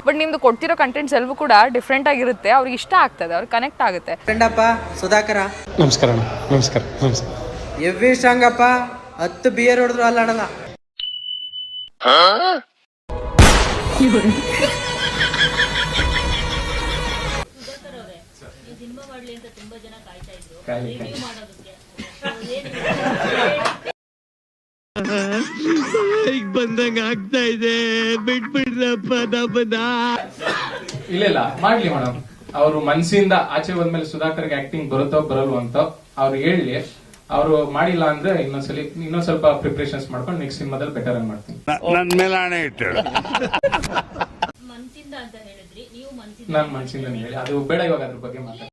But ನಿಮ್ದು ಕೊಡ್ತಿರೋ contents ಎಲ್ಲವೂ ಕೂಡ ಡಿಫ್ರೆಂಟ್ ಆಗಿರುತ್ತೆ, ಅವ್ರಿಗೆ ಇಷ್ಟ ಆಗ್ತದೆ, ಅವ್ರಿಗೆ ಕನೆಕ್ಟ್ ಆಗುತ್ತೆ. ಫ್ರೆಂಡಪ್ಪ ಸುಧಾಕರ ನಮಸ್ಕಾರ. ನಮಸ್ಕಾರ. ನಮಸ್ಕಾರ. ಎವ್ವಿ ಸ್ಟ್ರಾಂಗಪ್ಪ 10 ಬಿಯರ್ ಹೊಡೆದ್ರು ಅಲ್ಲಾಡಲ್ಲ. ಬಂದಂಗ ಆಗ್ತಾ ಇದೆ, ಬಿಟ್ಬಿಡ್ರಪ್ಪ ನಮ್ಮನ್ನ. ಇಲ್ಲ ಮಾಡ್ಲಿ ಮೇಡಮ್, ಅವರು ಮನ್ಸಿಂದ ಆಚೆ ಬಂದ್ಮೇಲೆ ಸುಧಾಕರ್ಗೆ ಆಕ್ಟಿಂಗ್ ಬರುತ್ತೋ ಬರಲ್ವೋ ಅಂತ ಅವ್ರು ಹೇಳಿ, ಅವರು ಮಾಡಿಲ್ಲ ಅಂದ್ರೆ ಇನ್ನೊಂದ್ ಸ್ವಲ್ಪ ಪ್ರಿಪರೇಷನ್ಸ್ ಮಾಡ್ಕೊಂಡು ನೆಕ್ಸ್ಟ್ ಸಿನಿಮಾದಲ್ಲಿ ಬೆಟರ್ ಆಗಿ ಮಾಡ್ತೀನಿ. ನನ್ ಮೇಲೆ ಆಣೆ ಇಟ್ಟು ನಾನ್ ಮನ್ಸಿಂದ ಹೇಳಿ, ಅದು ಬೇಡ ಇವಾಗ ಅದ್ರ ಬಗ್ಗೆ ಮಾತಾಡಿ.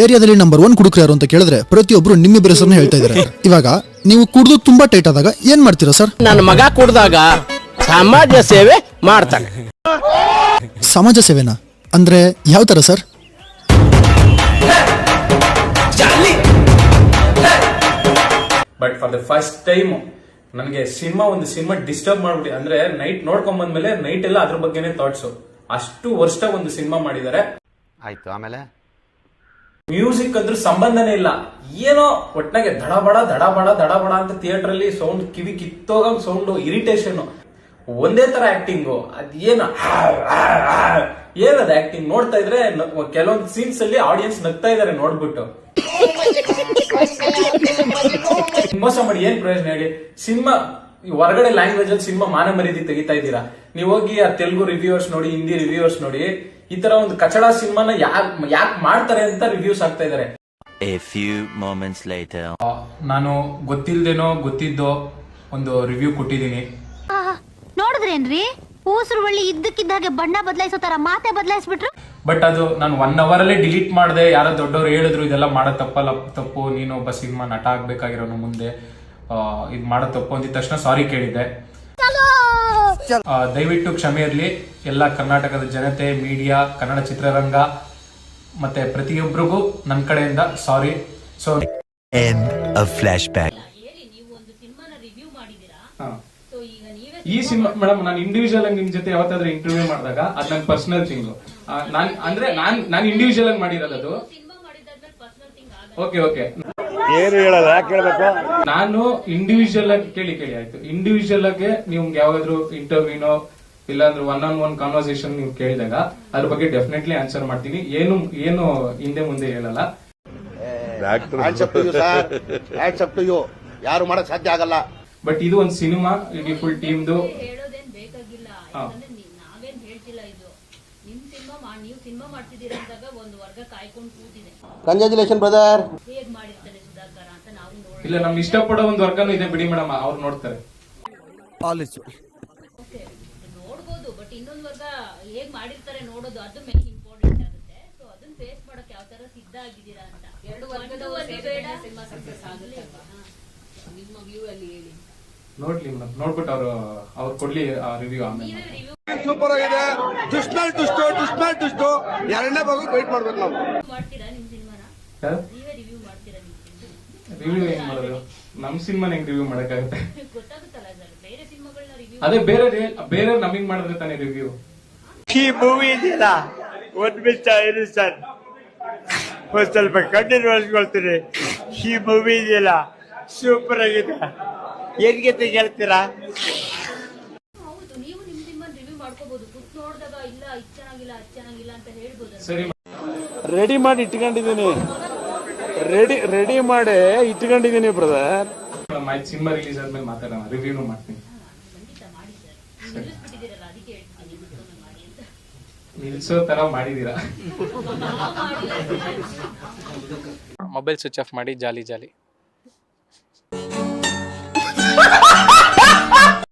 ಏರಿಯಾದಲ್ಲಿ ನಂಬರ್ 1 ಕುಡುಕ್ರು ಯಾರು ಅಂತ ಕೇಳಿದ್ರೆ ಪ್ರತಿಯೊಬ್ರು ನಿಮ್ಮಿಬ್ಬರ ಹೆಸರನ್ನ ಹೇಳ್ತಾ ಇದ್ದಾರೆ. ಇವಾಗ ನೀವು ಕುಡಿದು ತುಂಬಾ ಟೈಟ್ ಆದಾಗ ಏನ್ ಮಾಡ್ತೀರಾ ಸರ್? ನನ್ನ ಮಗ ಕುಡ್ದಾಗ ಸಮಾಜ ಸೇವೆ ಮಾಡ್ತಾನೆ. ಸಮಾಜ ಸೇವೆನಾ ಅಂದ್ರೆ ಯಾವ ತರ sir? But for the first time ನನಗೆ ಒಂದು ಸಿನಿಮಾ ಡಿಸ್ಟರ್ಬ್ ಮಾಡ್ಬಿಡಿ, ಅಂದ್ರೆ ನೈಟ್ ನೋಡ್ಕೊಂಡ್ ಬಂದ್ಮೇಲೆ ನೈಟ್ ಎಲ್ಲ ಅದ್ರ ಬಗ್ಗೆನೇ ಥಾಟ್ಸ್. ಅಷ್ಟು ವರ್ಷ ಒಂದು ಸಿನಿಮಾ ಮಾಡಿದ್ದಾರೆ. ಆಯ್ತು, ಆಮೇಲೆ ಮ್ಯೂಸಿಕ್ ಅದ್ರ ಸಂಬಂಧನೇ ಇಲ್ಲ, ಏನೋ ಒಟ್ನಾಗೆ ದಡಬಡ ದಡಬಡ ದಡಬಡ ಅಂತ ಥಿಯೇಟರ್ ಅಲ್ಲಿ ಸೌಂಡ್, ಕಿವಿ ಕಿತ್ತೋಗ ಸೌಂಡ್, ಇರಿಟೇಷನ್, ಒಂದೇ ತರ ಆಕ್ಟಿಂಗು. ಏನದ ಆಕ್ಟಿಂಗ್ ನೋಡ್ತಾ ಇದ್ರೆ ಕೆಲವೊಂದು ಸೀನ್ಸ್ ಅಲ್ಲಿ ಆಡಿಯನ್ಸ್ ನಗ್ತಾ ಇದಾರೆ ನೋಡ್ಬಿಟ್ಟು. ಮೋಸ ಮಾಡಿ ಏನ್ ಪ್ರಯೋಜನ ಹೇಳಿ? ಸಿನಿಮಾ ಹೊರಗಡೆ ಲ್ಯಾಂಗ್ವೇಜ್ ಅಲ್ಲಿ ಸಿನಿಮಾ ಮಾನ ಮರ್ಯಾದೆ ತೆಗಿತಾ ಇದ್ದೀರಾ. ನೀವು ಹೋಗಿ ಆ ತೆಲುಗು ರಿವ್ಯೂವರ್ಸ್ ನೋಡಿ, ಹಿಂದಿ ರಿವ್ಯೂವರ್ಸ್ ನೋಡಿ, ಈ ತರ ಒಂದು ಕಚಡ ಸಿನಿಮಾನ ಯಾಕೆ ಮಾಡ್ತಾರೆ ಅಂತ ರಿವ್ಯೂಸ್ ಆಗ್ತಾ ಇದಾರೆ. ನಾನು ಗೊತ್ತಿಲ್ದೇನೋ ಗೊತ್ತಿದ್ದೋ ಒಂದು ರಿವ್ಯೂ ಕೊಟ್ಟಿದ್ದೀನಿ. ನೋಡಿದ್ರೇನ್ರಿ, ಊಸರು ಬಳ್ಳಿ ಇದ್ದಕ್ಕಿದ್ದಾಗೆ ಬಣ್ಣ ಬದಲಾಯಿಸೋ ತರ ಮಾತೆ ಬದಲಾಯಿಸ್ಬಿಟ್ರು. ಬಟ್ ಅದು ನಾನು 1 hour ಅಲ್ಲೇ ಡಿಲೀಟ್ ಮಾಡಿದೆ. ಯಾರೋ ದೊಡ್ಡವರು ಹೇಳಿದ್ರು ಇದೆಲ್ಲ ಮಾಡೋ ತಪ್ಪು, ನೀನು ಒಬ್ಬ ಸಿನಿಮಾ ನಟ ಆಗ್ಬೇಕಾಗಿರೋನು, ಮುಂದೆ ಇದು ಮಾಡೋ ತಪ್ಪು ಅಂದಿದ ತಕ್ಷಣ ಸಾರಿ ಕೇಳಿದ್ದೆ. ದಯವಿಟ್ಟು ಕ್ಷಮೆ ಇರಲಿ ಎಲ್ಲ ಕರ್ನಾಟಕದ ಜನತೆ, ಮೀಡಿಯಾ, ಕನ್ನಡ ಚಿತ್ರರಂಗ ಮತ್ತೆ ಪ್ರತಿಯೊಬ್ಬರಿಗೂ ನನ್ನ ಕಡೆಯಿಂದ ಸಾರಿ. ಸೊ ಈ ಸಿನಿಮಾ ಮೇಡಮ್, ನಾನು ಇಂಡಿವಿಜುವಲ್ ಆಗಿ ನಿಮ್ ಜೊತೆ ಯಾವತ್ತಾದ್ರೂ ಇಂಟರ್ವ್ಯೂ ಮಾಡಿದಾಗ ಅದು ನನ್ನ ಪರ್ಸನಲ್ ಥಿಂಗ್. ನಾನು ಇಂಡಿವಿಜುವಲ್ ಆಗಿ ಮಾಡಿರೋದು. ಓಕೆ ಏನು ಹೇಳಲ್ಲ, ಯಾಕೆ ಹೇಳ್ಬೇಕು? ನಾನು ಇಂಡಿವಿಜುವಲ್ ಆಗಿ ಕೇಳಿ ಆಯ್ತು. ಇಂಡಿವಿಜುವಲ್ ಆಗಿ ನಿಮ್ಗೆ ಯಾವಾಗಾದ್ರೂ ಇಂಟರ್ವ್ಯೂನೋ ಇಲ್ಲಾಂದ್ರೆ 1-on-1 ಕಾನ್ವರ್ಸೇಷನ್ ನೀವು ಕೇಳಿದಾಗ ಅದ್ರ ಬಗ್ಗೆ ಡೆಫಿನೆಟ್ಲಿ ಆನ್ಸರ್ ಮಾಡ್ತೀನಿ. ಏನು ಹಿಂದೆ ಮುಂದೆ ಹೇಳಲ್ಲ. ಯಾರು ಮಾಡಕ್ ಸಾಧ್ಯ ಆಗಲ್ಲ. ಬಟ್ ಇದು ಒಂದು ಸಿನಿಮಾ, ಇಡೀ ಫುಲ್ ಟೀಮ್ದು. Congratulation brother. ಇಲ್ಲ, ನಮ್ ಇಷ್ಟಪಡೋ ಒಂದು ವರ್ಗನೂ ಇದೆ ಬಿಡಿ ಮೇಡಮ್, ಅವ್ರು ನೋಡ್ತಾರೆ. ನೋಡ್ಬೋದು, ಬಟ್ ಇನ್ನೊಂದು ವರ್ಗ ಹೇಗ್ ಮಾಡಿರ್ತಾರೆ ನೋಡೋದು, ಅದು ಮೇನ್ ಇಂಪಾರ್ಟೆಂಟ್ ಆಗುತ್ತೆ. ಸೊ ಅದನ್ನ ಫೇಸ್ ಮಾಡಕ್ ಯಾವ ತರ ಸಿದ್ಧ ಆಗಿದ್ದೀರಾ ಅಂತ. 2 ವರ್ಗದವರು ಸಿನಿಮಾ ಸಕ್ಸಸ್ ಆಗುತ್ತೆ ನಿಮ್ಮ ವ್ಯೂ ಅಲ್ಲಿ ಹೇಳಿ. ನೋಡ್ಲಿ ಮೇಡಮ್, ನೋಡ್ಬಿಟ್ಟು ಅವ್ರು ಕೊಡ್ಲಿ ರಿವ್ಯೂ. ಸೂಪರ್ ಆಗಿದೆ. ದುಷ್ಟು 2ನೇ ಭಾಗ ವೇಟ್ ಮಾಡ್ಬೇಕು ನಾವು. ಮಾಡ್ತೀರಾ ನಿಮ್ ಸಿನಿಮಾನ? ನೀವೇ ರಿವ್ಯೂ ಮಾಡ್ತೀರಾ ನಿಮ್ ಸಿನಿಮಾ? ರಿವ್ಯೂ ಹೆಂಗ್ ಮಾಡೋದು? ನಮ್ ಸಿನಿಮಾನ ಹೆಂಗ್ ರಿವ್ಯೂ ಮಾಡಕ್ಕಾಗುತ್ತೆ? ಗೊತ್ತಾಗುತ್ತಲ್ಲ ಸರ್, ಬೇರೆ ಸಿನಿಮಾಗಳನ್ನ ರಿವ್ಯೂ. ಅದೇ ಬೇರೆ ನಮಗ್ ಮಾಡಿದ್ರೆ ತಾನೇ ರಿವ್ಯೂ. ಈ ಮೂವಿ ಇದೆಯಲ್ಲ, ಒಂದ್ ಮಿನಿಟ್ ಇರಿ ಸರ್, ಒಂದ್ ಸ್ವಲ್ಪ ಕಣ್ಣೀರು ಒಳಸ್ಕೊಳ್ತೀನಿ. ಈ ಮೂವಿ ಇದೆಯಲ್ಲ ಸೂಪರ್ ಆಗಿದೆ. ಏನ್ಗೆ ಹೇಳ್ತೀರಾ? ಹೌದು, ನೀವು ನಿಮ್ ಸಿನಿಮಾ ರಿವ್ಯೂ ಮಾಡ್ಕೋಬಹುದು. ಕುತ್ ನೋಡಿದಾಗ ಇಲ್ಲ ಇದು ಚೆನ್ನಾಗಿಲ್ಲ ಅದು ಚೆನ್ನಾಗಿಲ್ಲ ಅಂತ ಹೇಳ್ಬೋದು. ಸರಿ, ರೆಡಿ ಮಾಡಿ ಇಟ್ಕೊಂಡಿದ್ದೀನಿ ಬ್ರದರ್. ಸಿನಿಮಾ ರಿಲೀಸ್ ಆದ್ಮೇಲೆ ಮಾತಾಡೋಣ, ರಿವ್ಯೂನು ಮಾಡ್ತೀನಿ. ಖಂಡಿತ ಮಾಡಿ ಸರ್, ನಿಲ್ಲಿಸ್ಬಿಟ್ಟಿದ್ದೀರಲ್ಲ ಅದಕ್ಕೆ ಹೇಳ್ತೀನಿ ಮಾಡಿ ಅಂತ. ನಿಲ್ಸೋ ತರ ಮಾಡಿದೀರಾ. ಮೊಬೈಲ್ ಸ್ವಿಚ್ ಆಫ್ ಮಾಡಿ ಜಾಲಿ.